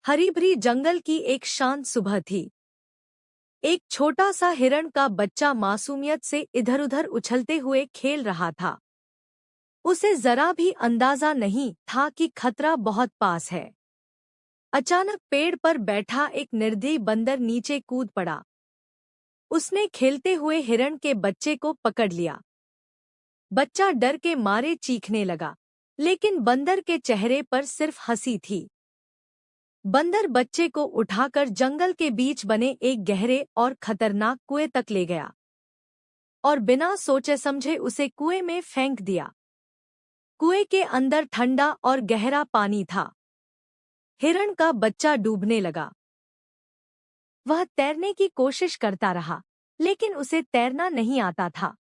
हरी भरी जंगल की एक शांत सुबह थी। एक छोटा सा हिरण का बच्चा मासूमियत से इधर उधर उछलते हुए खेल रहा था। उसे जरा भी अंदाजा नहीं था कि खतरा बहुत पास है। अचानक पेड़ पर बैठा एक निर्दयी बंदर नीचे कूद पड़ा। उसने खेलते हुए हिरण के बच्चे को पकड़ लिया। बच्चा डर के मारे चीखने लगा, लेकिन बंदर के चेहरे पर सिर्फ हंसी थी। बंदर बच्चे को उठाकर जंगल के बीच बने एक गहरे और खतरनाक कुएं तक ले गया और बिना सोचे समझे उसे कुएं में फेंक दिया। कुएं के अंदर ठंडा और गहरा पानी था। हिरण का बच्चा डूबने लगा। वह तैरने की कोशिश करता रहा, लेकिन उसे तैरना नहीं आता था।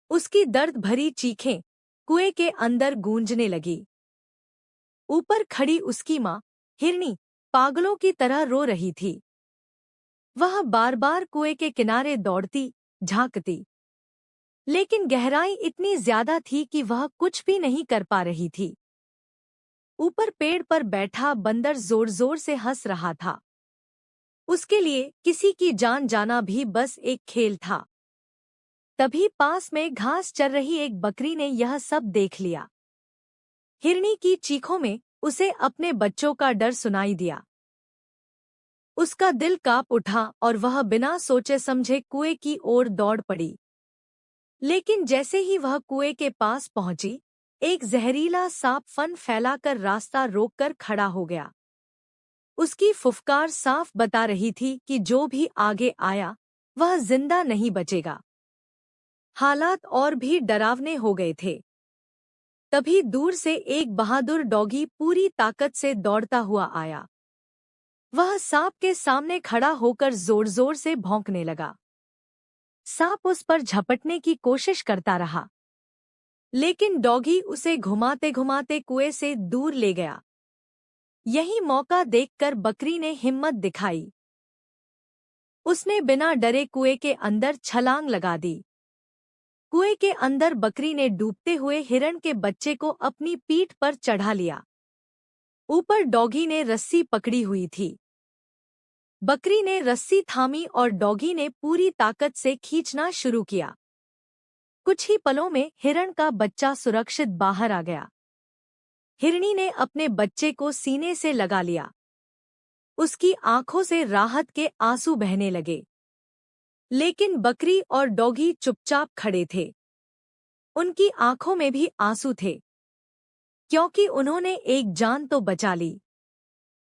उसकी दर्द भरी चीखें कुएं के अंदर गूंजने लगी। ऊपर खड़ी उसकी माँ हिरनी पागलों की तरह रो रही थी। वह बार बार कुएं के किनारे दौड़ती, झांकती, लेकिन गहराई इतनी ज्यादा थी कि वह कुछ भी नहीं कर पा रही थी। ऊपर पेड़ पर बैठा बंदर जोर जोर से हंस रहा था। उसके लिए किसी की जान जाना भी बस एक खेल था। तभी पास में घास चर रही एक बकरी ने यह सब देख लिया। हिरनी की चीखों में उसे अपने बच्चों का डर सुनाई दिया। उसका दिल कांप उठा और वह बिना सोचे समझे कुएं की ओर दौड़ पड़ी। लेकिन जैसे ही वह कुएं के पास पहुंची, एक जहरीला सांप फन फैलाकर रास्ता रोककर खड़ा हो गया। उसकी फुफकार साफ बता रही थी कि जो भी आगे आया वह जिंदा नहीं बचेगा। हालात और भी डरावने हो गए थे। तभी दूर से एक बहादुर डॉगी पूरी ताकत से दौड़ता हुआ आया। वह सांप के सामने खड़ा होकर जोर जोर से भौंकने लगा। सांप उस पर झपटने की कोशिश करता रहा, लेकिन डॉगी उसे घुमाते घुमाते कुएं से दूर ले गया। यही मौका देखकर बकरी ने हिम्मत दिखाई। उसने बिना डरे कुएं के अंदर छलांग लगा दी। कुएं के अंदर बकरी ने डूबते हुए हिरण के बच्चे को अपनी पीठ पर चढ़ा लिया। ऊपर डॉगी ने रस्सी पकड़ी हुई थी। बकरी ने रस्सी थामी और डॉगी ने पूरी ताकत से खींचना शुरू किया। कुछ ही पलों में हिरण का बच्चा सुरक्षित बाहर आ गया। हिरनी ने अपने बच्चे को सीने से लगा लिया। उसकी आंखों से राहत के आंसू बहने लगे। लेकिन बकरी और डॉगी चुपचाप खड़े थे। उनकी आंखों में भी आंसू थे, क्योंकि उन्होंने एक जान तो बचा ली।